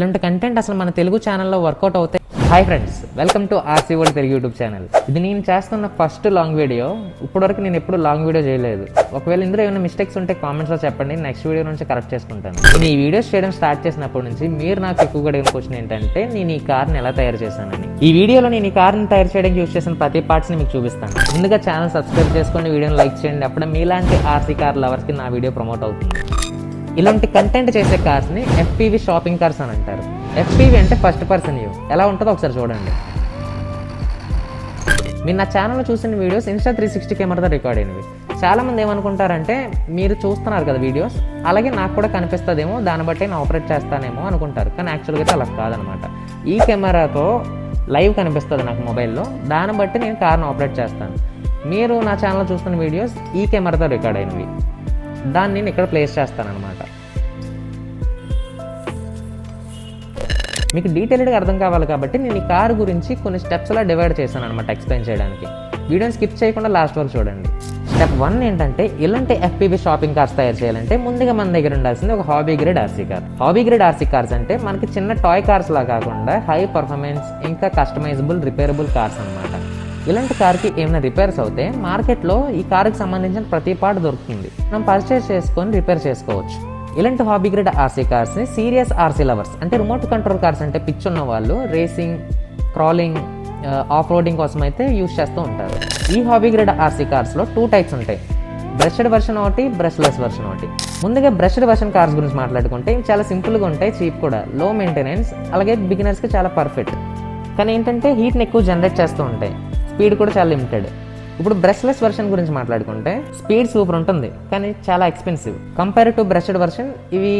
ఇలాంటి కంటెంట్ అసలు మన తెలుగు ఛానల్లో వర్కౌట్ అవుతాయి. Hi friends, welcome to RC world Telugu YouTube channel. ఇది నేను చేస్తున్న ఫస్ట్ లాంగ్ వీడియో. ఇప్పటివరకు నేను ఎప్పుడు లాంగ్ వీడియో చేయలేదు. ఒకవేళ ఇందులో ఏమైనా మిస్టేక్స్ ఉంటే కామెంట్స్లో చెప్పండి, నెక్స్ట్ వీడియో నుంచి కరెక్ట్ చేసుకుంటాను. నేను ఈ వీడియోస్ చేయడం స్టార్ట్ చేసినప్పటి నుంచి మీరు నాకు ఎక్కువగా అడిగిన క్వశ్చన్ ఏంటంటే నేను ఈ కార్ని ఎలా తయారు చేశానని. ఈ వీడియోలో నేను ఈ కార్ని తయారు చేయడానికి యూజ్ చేసిన ప్రతి పార్ట్స్ని మీకు చూపిస్తాను. ముందుగా ఛానల్ సబ్స్క్రైబ్ చేసుకోండి, వీడియోని లైక్ చేయండి. అప్పుడే మీలాంటి ఆర్సీ కార్ లవర్స్కి నా వీడియో ప్రమోట్ అవుతుంది. ఇలాంటి కంటెంట్ చేసే కార్స్ని ఎఫ్పీవీ షాపింగ్ కార్స్ అని అంటారు. ఎఫ్పీవీ అంటే ఫస్ట్ పర్సన్ వ్యూ. ఎలా ఉంటుందో ఒకసారి చూడండి. మీరు నా ఛానల్లో చూసిన వీడియోస్ Insta360 కెమెరాతో రికార్డ్ అయినవి. చాలామంది ఏమనుకుంటారంటే మీరు చూస్తున్నారు కదా వీడియోస్, అలాగే నాకు కూడా కనిపిస్తుందేమో, దాన్ని బట్టి నేను ఆపరేట్ చేస్తానేమో అనుకుంటారు. కానీ యాక్చువల్గా అయితే అలా కాదనమాట. ఈ కెమెరాతో లైవ్ కనిపిస్తుంది నాకు మొబైల్లో, దాన్ని బట్టి నేను కార్ను ఆపరేట్ చేస్తాను. మీరు నా ఛానల్లో చూస్తున్న వీడియోస్ ఈ కెమెరాతో రికార్డ్ అయినవి. దాన్ని నేను ఇక్కడ ప్లేస్ చేస్తానన్నమాట. మీకు డీటెయిల్డ్గా అర్థం కావాలి కాబట్టి నేను ఈ కారు గురించి కొన్ని స్టెప్స్లా డివైడ్ చేశాను అనమాట ఎక్స్ప్లెయిన్ చేయడానికి. వీడియోని స్కిప్ చేయకుండా లాస్ట్ వరకు చూడండి. స్టెప్ 1 ఏంటంటే ఇలాంటి ఎఫ్పీవీ షాపింగ్ కార్స్ తయారు చేయాలంటే ముందుగా మన దగ్గర ఉండాల్సింది ఒక hobby grade RC car. Hobby grade RC cars అంటే మనకి చిన్న టాయ్ కార్స్ లా కాకుండా హై పర్ఫార్మెన్స్ ఇంకా కస్టమైజబుల్ రిపేరబుల్ కార్స్ అనమాట. ఇలాంటి కార్కి ఏమైనా రిపేర్స్ అవుతే మార్కెట్లో ఈ కార్కి సంబంధించిన ప్రతి పార్ట్ దొరుకుతుంది. మనం పర్చేస్ చేసుకొని రిపేర్ చేసుకోవచ్చు. ఇలాంటి హాబీ గ్రేడ్ ఆర్సీ కార్స్ని సీరియస్ ఆర్సీ లవర్స్ అంటే రిమోట్ కంట్రోల్ కార్స్ అంటే పిచ్ ఉన్న వాళ్ళు రేసింగ్, క్రాలింగ్, ఆఫ్ రోడింగ్ కోసం అయితే యూజ్ చేస్తూ ఉంటారు. ఈ హాబీ గ్రేడ్ ఆర్సీ కార్స్లో 2 టైప్స్ ఉంటాయి. బ్రష్డ్ వర్షన్ ఒకటి, బ్రష్లెస్ వర్షన్ ఒకటి. ముందుగా బ్రష్డ్ వర్షన్ కార్స్ గురించి మాట్లాడుకుంటే ఇవి చాలా సింపుల్గా ఉంటాయి, చీప్ కూడా, లో మెయింటెనెన్స్, అలాగే బిగినర్స్కి చాలా పర్ఫెక్ట్. కానీ ఏంటంటే హీట్ని ఎక్కువ జనరేట్ చేస్తూ ఉంటాయి, స్పీడ్ కూడా చాలా లిమిటెడ్. ఇప్పుడు బ్రష్లెస్ వర్షన్ గురించి మాట్లాడుకుంటే స్పీడ్ సూపర్ ఉంటుంది, కానీ చాలా expensive. Compare to brushed version ఇవి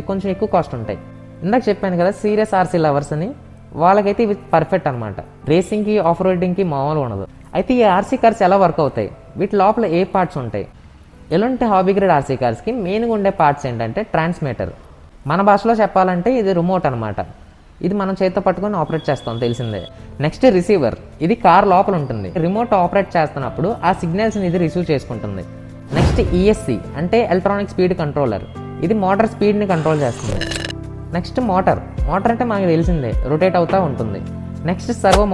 కొంచెం ఎక్కువ కాస్ట్ ఉంటాయి. ఇందాక చెప్పాను కదా సీరియస్ ఆర్సీ లవర్స్ అని, వాళ్ళకైతే ఇవి పర్ఫెక్ట్ అనమాట. రేసింగ్కి, ఆఫ్ రోడింగ్కి మామూలుగా ఉండదు. అయితే ఈ ఆర్సీ కార్స్ ఎలా వర్క్ అవుతాయి, వీటి లోపల ఏ పార్ట్స్ ఉంటాయి? ఎలాంటి హాబీ గ్రేడ్ ఆర్సీ కార్స్కి మెయిన్గా ఉండే పార్ట్స్ ఏంటంటే ట్రాన్స్మిటర్. మన భాషలో చెప్పాలంటే ఇది రిమోట్ అనమాట. ఇది మనం చేతితో పట్టుకొని ఆపరేట్ చేస్తాం, తెలిసిందే. Next receiver. ఇది కార్ లోపల ఉంటుంది. రిమోట్ ఆపరేట్ చేస్తున్నప్పుడు ఆ సిగ్నల్స్ని ఇది రిసీవ్ చేసుకుంటుంది. నెక్స్ట్ ఈఎస్సి అంటే ఎలక్ట్రానిక్ స్పీడ్ కంట్రోలర్. ఇది మోటార్ స్పీడ్ని కంట్రోల్ చేస్తుంది. నెక్స్ట్ మోటార్ అంటే మనకు తెలిసిందే, రొటేట్ అవుతూ ఉంటుంది. నెక్స్ట్ సర్వో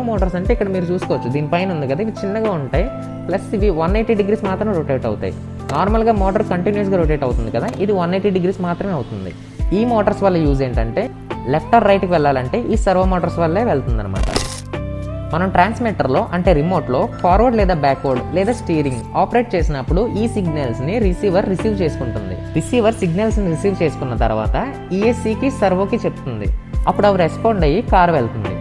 మోటార్స్ అంటే ఇక్కడ మీరు చూసుకోవచ్చు, దీనిపైన ఉంది కదా, ఇవి చిన్నగా ఉంటాయి. ప్లస్ ఇవి 180 డిగ్రీస్ మాత్రమే రొటేట్ అవుతాయి. నార్మల్గా మోటార్ కంటిన్యూస్గా రొటేట్ అవుతుంది కదా, ఇది 180 డిగ్రీస్ మాత్రమే అవుతుంది. ఈ మోటార్స్ వల్ల యూజ్ ఏంటంటే లెఫ్ట్ ఆర్ రైట్కి వెళ్ళాలంటే ఈ సర్వో మోటార్స్ వల్లే వెళ్తుంది అనమాట. మనం ట్రాన్స్మిటర్లో అంటే రిమోట్లో ఫార్వర్డ్ లేదా బ్యాక్వర్డ్ లేదా స్టీరింగ్ ఆపరేట్ చేసినప్పుడు ఈ సిగ్నల్స్ని రిసీవర్ రిసీవ్ చేసుకుంటుంది. రిసీవర్ సిగ్నల్స్ని రిసీవ్ చేసుకున్న తర్వాత ఈఎస్సీకి సర్వోకి చెప్తుంది. అప్పుడు అవి రెస్పాండ్ అయ్యి కార్ వెళ్తుంది.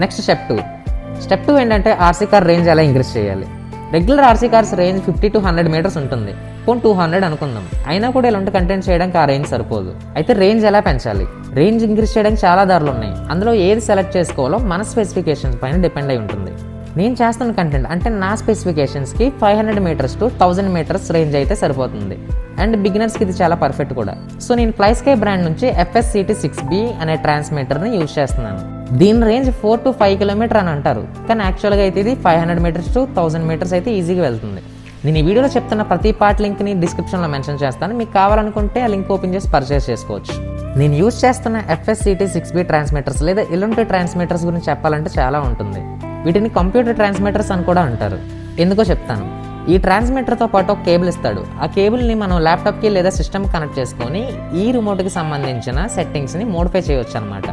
నెక్స్ట్ స్టెప్ 2 ఏంటంటే ఆర్సీ కార్ రేంజ్ ఎలా ఇంక్రీజ్ చేయాలి. Regular RC cars range 50 to 100 metres ఉంటుంది. 200 అనుకుందాం. అయినా కూడా ఇలాంటి కంటెంట్ చేయడానికి ఆ రేంజ్ సరిపోదు. అయితే రేంజ్ ఎలా పెంచాలి? రేంజ్ ఇంక్రీజ్ చేయడానికి చాలా దారులు ఉన్నాయి. అందులో ఏది సెలెక్ట్ చేసుకోవాలో మన స్పెసిఫికేషన్స్ పైన డిపెండ్ అయి ఉంటుంది. నేను చేస్తున్న కంటెంట్ అంటే నా స్పెసిఫికేషన్స్కి 500 మీటర్స్ to 1000 మీటర్స్ రేంజ్ అయితే సరిపోతుంది. అండ్ బిగినర్స్కి ఇది చాలా పర్ఫెక్ట్ కూడా. సో నేను ఫ్లైస్కై బ్రాండ్ నుంచి FSCT6B అనే ట్రాన్స్మిటర్ని యూజ్ చేస్తున్నాను. దీని రేంజ్ 4 to 5 కిలోమీటర్ అని అంటారు, కానీ యాక్చువల్గా అయితే ఇది 500 మీటర్స్ to 1000 మీటర్స్ అయితే ఈజీగా వెళ్తుంది. నేను ఈ వీడియోలో చెప్తున్న ప్రతి పార్ట్ లింక్ని డిస్క్రిప్షన్లో మెన్షన్ చేస్తాను. మీకు కావాలనుకుంటే ఆ లింక్ ఓపెన్ చేసి పర్చేస్ చేసుకోవచ్చు. నేను యూజ్ చేస్తున్న FSCT6B ట్రాన్స్మిటర్స్ లేదా ఇలాంటి ట్రాన్స్మిటర్స్ గురించి చెప్పాలంటే చాలా ఉంటుంది. వీటిని కంప్యూటర్ ట్రాన్స్మిటర్స్ అని కూడా అంటారు. ఎందుకో చెప్తాను. ఈ ట్రాన్స్మిటర్తో పాటు ఒక కేబుల్ ఇస్తాడు. ఆ కేబుల్ని మనం ల్యాప్టాప్కి లేదా సిస్టమ్కి కనెక్ట్ చేసుకొని ఈ రిమోట్కి సంబంధించిన సెట్టింగ్స్ని మోడిఫై చేయవచ్చు అనమాట.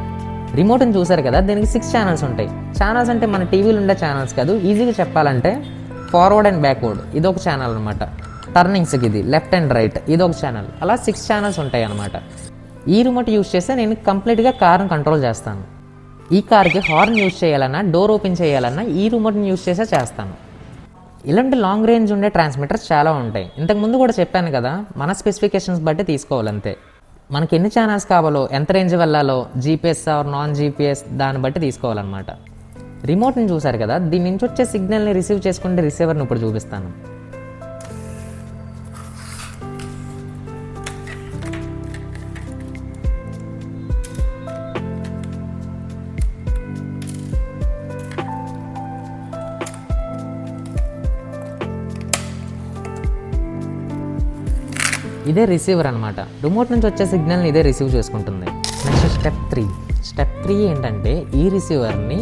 రిమోట్ని చూసారు కదా, దీనికి 6 ఛానల్స్ ఉంటాయి. ఛానల్స్ అంటే మన టీవీలో ఉండే ఛానల్స్ కాదు. ఈజీగా చెప్పాలంటే ఫార్వర్డ్ అండ్ బ్యాక్వర్డ్ ఇది ఒక ఛానల్ అనమాట. టర్నింగ్స్కి ఇది లెఫ్ట్ అండ్ రైట్ ఇది ఒక ఛానల్. అలా 6 ఛానల్స్ ఉంటాయి అనమాట. ఈ రిమోట్ యూజ్ చేస్తే నేను కంప్లీట్గా కార్ని కంట్రోల్ చేస్తాను. ఈ కార్కి హార్న్ యూజ్ చేయాలన్నా, డోర్ ఓపెన్ చేయాలన్నా ఈ రిమోట్ని యూజ్ చేసే చేస్తాను. ఇలాంటి లాంగ్ రేంజ్ ఉండే ట్రాన్స్మిటర్స్ చాలా ఉంటాయి. ఇంతకుముందు కూడా చెప్పాను కదా, మన స్పెసిఫికేషన్స్ బట్టి తీసుకోవాలంతే. మనకి ఎన్ని ఛానల్స్ కావాలో, ఎంత రేంజ్ వెళ్ళాలో, జీపీఎస్ ఆర్ నాన్ జీపీఎస్ దాన్ని బట్టి తీసుకోవాలన్నమాట. రిమోట్ని చూసారు కదా, దీని నుంచి వచ్చే సిగ్నల్ని రిసీవ్ చేసుకుంటే రిసీవర్ని ఇప్పుడు చూపిస్తాను. ఇదే రిసీవర్ అనమాట. రిమోట్ నుంచి వచ్చే సిగ్నల్ని ఇదే రిసీవ్ చేసుకుంటుంది. నెక్స్ట్ స్టెప్ 3 ఏంటంటే ఈ రిసీవర్ని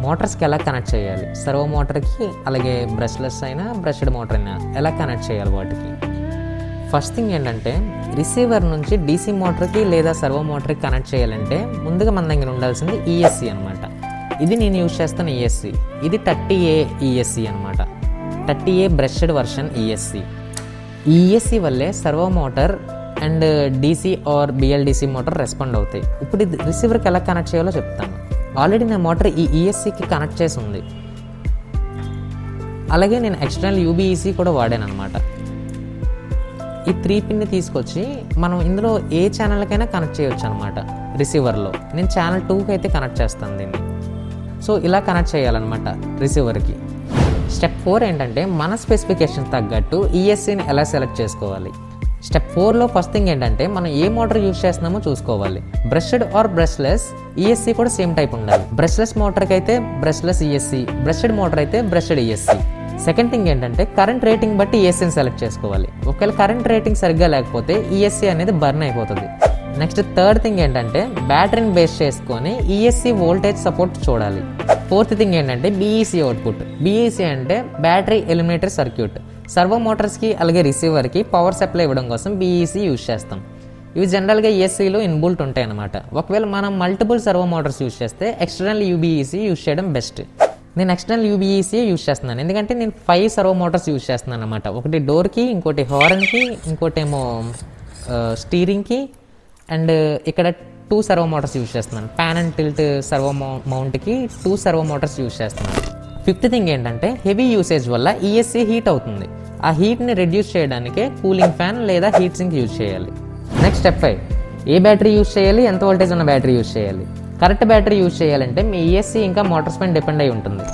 మోటార్స్కి ఎలా కనెక్ట్ చేయాలి, సర్వో మోటార్కి అలాగే బ్రష్లెస్ అయినా బ్రష్డ్ మోటార్ అయినా ఎలా కనెక్ట్ చేయాలి వాటికి. ఫస్ట్ థింగ్ ఏంటంటే రిసీవర్ నుంచి డీసీ మోటార్కి లేదా సర్వో మోటార్కి కనెక్ట్ చేయాలంటే ముందుగా మన దగ్గర ఉండాల్సింది ఈఎస్సి అనమాట. ఇది నేను యూజ్ చేస్తాను ఈఎస్సి. ఇది 30A ఈఎస్సి అనమాట. 30A brushed version ESC. ఈ ఈఎస్సి వల్లే servo motor and DC or BLDC motor respond అవుతాయి. ఇప్పుడు ఇది రిసీవర్కి ఎలా కనెక్ట్ చేయాలో చెప్తాను. ఆల్రెడీ నా మోటార్ ఈ ఈఎస్సికి కనెక్ట్ చేసి ఉంది. అలాగే నేను ఎక్స్టర్నల్ యూబీఈసీ కూడా వాడాను అనమాట. ఈ 3 పిన్ని తీసుకొచ్చి మనం ఇందులో ఏ ఛానల్కైనా కనెక్ట్ చేయొచ్చు అనమాట. రిసీవర్లో నేను ఛానల్ 2కి అయితే కనెక్ట్ చేస్తాను దీన్ని. సో ఇలా కనెక్ట్ చేయాలన్నమాట రిసీవర్కి. స్టెప్ 4 ఏంటంటే మన స్పెసిఫికేషన్ తగ్గట్టు ఈఎస్సీని ఎలా సెలెక్ట్ చేసుకోవాలి. స్టెప్ 4లో ఫస్ట్ థింగ్ ఏంటంటే మనం ఏ మోటార్ యూజ్ చేస్తున్నామో చూసుకోవాలి. బ్రష్డ్ ఆర్ బ్రష్లెస్ ఈఎస్సీ కూడా సేమ్ టైప్ ఉండాలి. బ్రష్లెస్ మోటార్కి అయితే బ్రష్లెస్ ఈఎస్సీ, బ్రష్డ్ మోటార్ అయితే బ్రష్డ్ ఈఎస్సీ. సెకండ్ థింగ్ ఏంటంటే కరెంట్ రేటింగ్ బట్టి ఈఎస్సీని సెలెక్ట్ చేసుకోవాలి. ఒకవేళ కరెంట్ రేటింగ్ సరిగ్గా లేకపోతే ఈఎస్సీ అనేది బర్న్ అయిపోతుంది. నెక్స్ట్ థర్డ్ థింగ్ ఏంటంటే బ్యాటరీని బేస్ చేసుకొని ఈఎస్సీ వోల్టేజ్ సపోర్ట్ చూడాలి. ఫోర్త్ థింగ్ ఏంటంటే బీఈసీ అవుట్పుట్. బీఈసీ అంటే బ్యాటరీ ఎలిమినేటర్ సర్క్యూట్. సర్వో మోటార్స్కి అలాగే రిసీవర్కి పవర్ సప్లై ఇవ్వడం కోసం బీఈసీ యూజ్ చేస్తాం. ఇవి జనరల్గా ఈఎస్సీలో ఇన్బుల్ట్ ఉంటాయి అన్నమాట. ఒకవేళ మనం మల్టిపుల్ సర్వో మోటార్స్ యూజ్ చేస్తే ఎక్స్టర్నల్ యూబీఈసీ యూజ్ చేయడం బెస్ట్. నేను ఎక్స్టర్నల్ యూబీఈసీ యూజ్ చేస్తున్నాను ఎందుకంటే నేను 5 సర్వో మోటార్స్ యూజ్ చేస్తున్నాను అనమాట. ఒకటి డోర్కి, ఇంకోటి హార్న్కి, ఇంకోటేమో స్టీరింగ్కి, అండ్ ఇక్కడ 2 సర్వో మోటార్స్ యూజ్ చేస్తున్నాను. ప్యాన్ అండ్ టిల్ట్ సర్వో మౌంట్కి 2 సర్వో మోటార్స్ యూజ్ చేస్తున్నాను. ఫిఫ్త్ థింగ్ ఏంటంటే హెవీ యూసేజ్ వల్ల ఈఎస్సీ హీట్ అవుతుంది. ఆ హీట్ని రెడ్యూస్ చేయడానికే కూలింగ్ ఫ్యాన్ లేదా హీట్ సింక్ యూజ్ చేయాలి. నెక్స్ట్ స్టెప్ 5, ఏ బ్యాటరీ యూజ్ చేయాలి, ఎంత వోల్టేజ్ ఉన్న బ్యాటరీ యూజ్ చేయాలి. కరెక్ట్ బ్యాటరీ యూజ్ చేయాలంటే మీ ఈఎస్సీ ఇంకా మోటార్స్ పైన డిపెండ్ అయి ఉంటుంది.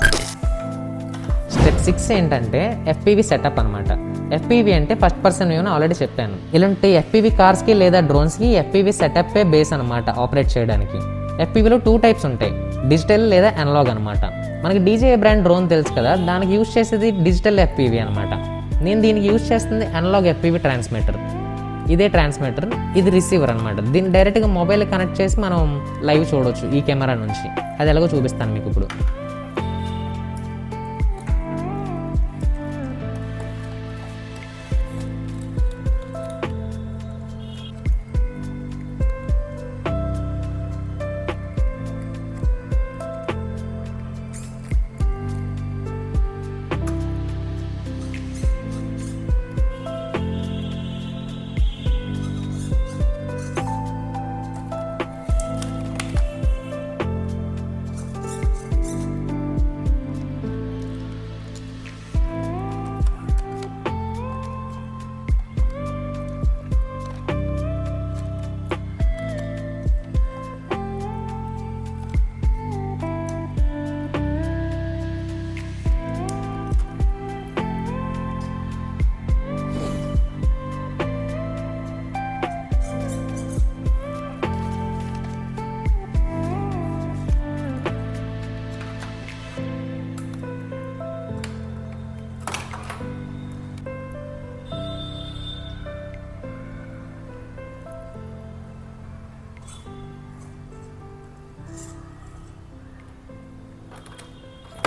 స్టెప్ 6 ఏంటంటే ఎఫ్పీవీ సెటప్ అనమాట. ఎఫ్పీవీ అంటే ఫస్ట్ పర్సన్ వ్యూ అని ఆల్రెడీ చెప్పాను. ఇలాంటి ఎఫ్పీవీ కార్స్కి లేదా డ్రోన్స్కి ఎఫ్పీవీ సెటప్పే బేస్ అనమాట ఆపరేట్ చేయడానికి. ఎఫ్పీవీలో 2 టైప్స్ ఉంటాయి, డిజిటల్ లేదా అనలాగ్ అనమాట. మనకి డీజే బ్రాండ్ డ్రోన్ తెలుసు కదా, దానికి యూజ్ చేసేది డిజిటల్ ఎఫ్పీవీ అనమాట. నేను దీనికి యూజ్ చేస్తుంది అనలాగ్ ఎఫ్పీవీ ట్రాన్స్మిటర్. ఇదే ట్రాన్స్మిటర్, ఇది రిసీవర్ అనమాట. దీన్ని డైరెక్ట్గా మొబైల్ కనెక్ట్ చేసి మనం లైవ్ చూడవచ్చు ఈ కెమెరా నుంచి. అది ఎలాగో చూపిస్తాను మీకు ఇప్పుడు.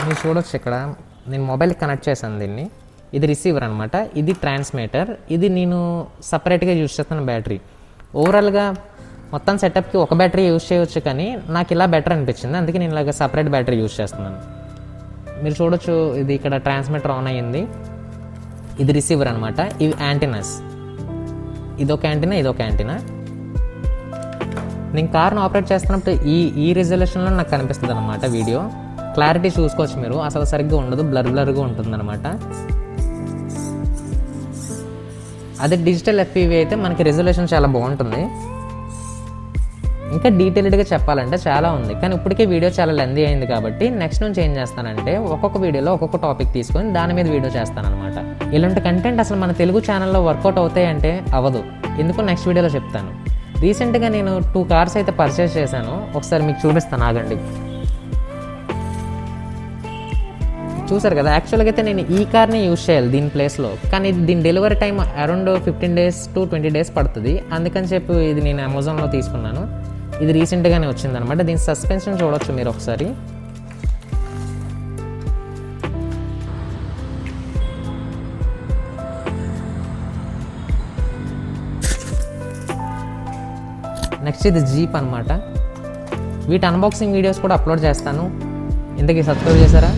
మీరు చూడొచ్చు ఇక్కడ నేను మొబైల్కి కనెక్ట్ చేశాను దీన్ని. ఇది రిసీవర్ అనమాట, ఇది ట్రాన్స్మిటర్, ఇది నేను సపరేట్గా యూజ్ చేస్తున్న బ్యాటరీ. ఓవరాల్గా మొత్తం సెటప్కి ఒక బ్యాటరీ యూజ్ చేయవచ్చు, కానీ నాకు ఇలా బెటర్ అనిపించింది, అందుకే నేను ఇలాగ సపరేట్ బ్యాటరీ యూజ్ చేస్తున్నాను. మీరు చూడొచ్చు ఇది ఇక్కడ ట్రాన్స్మిటర్ ఆన్ అయ్యింది, ఇది రిసీవర్ అనమాట. ఇవి యాంటీనాస్, ఇదొక యాంటీనా, ఇదొక యాంటీనా. నేను కార్ను ఆపరేట్ చేస్తున్నప్పుడు ఈ రిజల్యూషన్లో నాకు కనిపిస్తుంది అనమాట. వీడియో క్లారిటీ చూసుకోవచ్చు మీరు, అసలు సరిగ్గా ఉండదు, బ్లర్గా ఉంటుంది అనమాట. అదే డిజిటల్ ఎఫ్పీవీ అయితే మనకి రిజల్యూషన్ చాలా బాగుంటుంది. ఇంకా డీటెయిల్డ్గా చెప్పాలంటే చాలా ఉంది, కానీ ఇప్పటికే వీడియో చాలా లెందీ అయింది కాబట్టి నెక్స్ట్ నుంచి ఏం చేస్తానంటే ఒక్కొక్క వీడియోలో ఒక్కొక్క టాపిక్ తీసుకొని దాని మీద వీడియో చేస్తానన్నమాట. ఇలాంటి కంటెంట్ అసలు మన తెలుగు ఛానల్లో వర్కౌట్ అవుతాయంటే అవ్వదు, ఎందుకు నెక్స్ట్ వీడియోలో చెప్తాను. రీసెంట్గా నేను 2 కార్స్ అయితే పర్చేస్ చేశాను, ఒకసారి మీకు చూపిస్తాను, ఆగండి. చూసారు కదా, యాక్చువల్గా అయితే నేను ఈ కార్ని యూజ్ చేయాలి దీని ప్లేస్లో, కానీ దీని delivery time around 15 days to 20 days పడుతుంది. అందుకని చెప్పి ఇది నేను అమెజాన్లో తీసుకున్నాను. ఇది రీసెంట్గానే వచ్చిందనమాట. దీని సస్పెన్షన్ చూడొచ్చు మీరు ఒకసారి. నెక్స్ట్ ఇది జీప్ అనమాట. వీటి అన్బాక్సింగ్ వీడియోస్ కూడా అప్లోడ్ చేస్తాను. ఇంతకీ సబ్స్క్రైబ్ చేశారా?